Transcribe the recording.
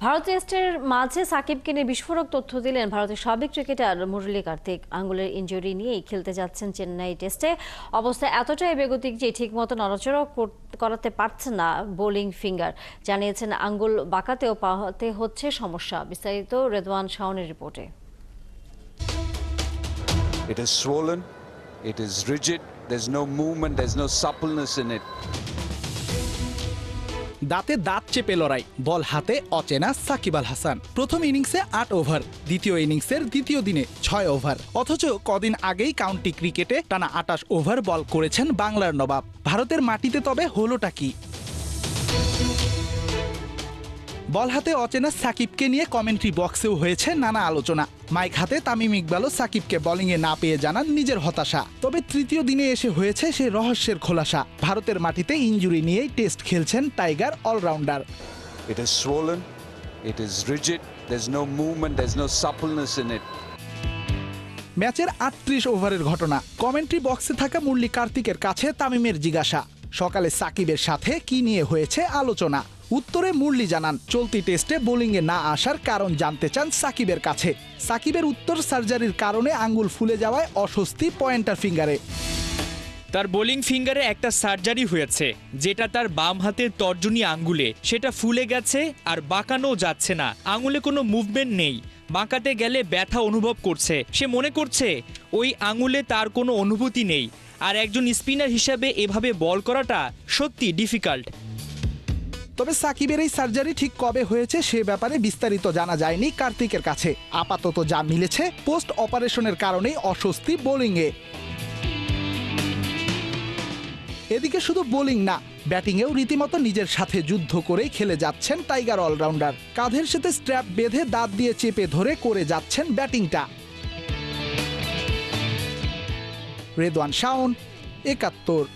ভারত টেস্টের মাঝে সাকিবকে নিয়ে বিস্ফোরক তথ্য দিলেন ভারতের সাবেক ক্রিকেটার মুরলী কার্তিক। আঙ্গুলের ইনজুরি নিয়েই খেলতে যাচ্ছেন চেন্নাই টেস্টে। অবস্থা এতটাই বেগতিক যে ঠিকমতো নড়াচড়াও করাতে পারছে না বোলিং ফিঙ্গার। জানিয়েছেন আঙ্গুল বাঁকাতেও পাওয়াতে হচ্ছে সমস্যা। বিস্তারিত রেদওয়ান শাওনের রিপোর্টে। It is swollen, it is rigid, there's no movement, there's no suppleness in it. দাঁতে দাঁত চেপে লড়াই, বল হাতে অচেনা সাকিব আল হাসান। প্রথম ইনিংসে ৮ ওভার, দ্বিতীয় ইনিংসের দ্বিতীয় দিনে ৬ ওভার। অথচ কদিন আগেই কাউন্টি ক্রিকেটে টানা ২৮ ওভার বল করেছেন বাংলার নবাব। ভারতের মাটিতে তবে হলোটা কি? বল হাতে অচেনা সাকিবকে নিয়ে কমেন্ট্রি বক্সেও হয়েছে নানা আলোচনা। মাইক হাতে তামিম ইকবালও সাকিবকে বোলিংয়ে না পেয়ে জানান নিজের হতাশা। তবে তৃতীয় দিনে এসে হয়েছে সেই রহস্যের খোলাসা। ভারতের মাটিতে ইনজুরি নিয়েই টেস্ট খেলছেন tiger allrounder. It is swollen, it is rigid, there's no movement, there's no suppleness in it. ম্যাচের ৩৮ ওভারের ঘটনা। কমেন্ট্রি বক্সে থাকা মুরলী কার্তিকের কাছে তামিমের জিজ্ঞাসা, সকালে সাকিবের সাথে কি নিয়ে হয়েছে আলোচনা। উত্তরে মুরলী জানান, চলতি টেস্টে বোলিংয়ে না আসার কারণ জানতে চান সাকিবের কাছে। সাকিবের উত্তর, সার্জারির কারণে আঙ্গুল ফুলে যাওয়ায় অস্বস্তি পয়েন্টার ফিঙ্গারে। তার বোলিং ফিঙ্গারে একটা সার্জারি হয়েছে, যেটা তার বাম হাতের তর্জনী আঙ্গুলে। সেটা ফুলে গেছে আর বাঁকানোও যাচ্ছে না। আঙুলে কোনো মুভমেন্ট নেই, বাঁকাতে গেলে ব্যথা অনুভব করছে। সে মনে করছে ওই আঙুলে তার কোনো অনুভূতি নেই। আর একজন স্পিনার হিসাবে এভাবে বল করাটা সত্যি ডিফিকাল্ট। তবে সাকিবের এই সার্জারি ঠিক কবে হয়েছে সে ব্যাপারে বিস্তারিত জানা যায়নি কার্তিকের কাছে। আপাতত যা মিলেছে, পোস্ট অপারেশনের কারণেই অস্বস্তি বোলিংয়ে। এদিকে শুধু বোলিং না, ব্যাটিংয়েও রীতিমতো নিজের সাথে যুদ্ধ করেই খেলে যাচ্ছেন টাইগার অলরাউন্ডার। কাঁধের সাথে স্ট্র্যাপ বেঁধে দাঁত দিয়ে চেপে ধরে করে যাচ্ছেন ব্যাটিংটা। রেদওয়ান শাওন, ৭১।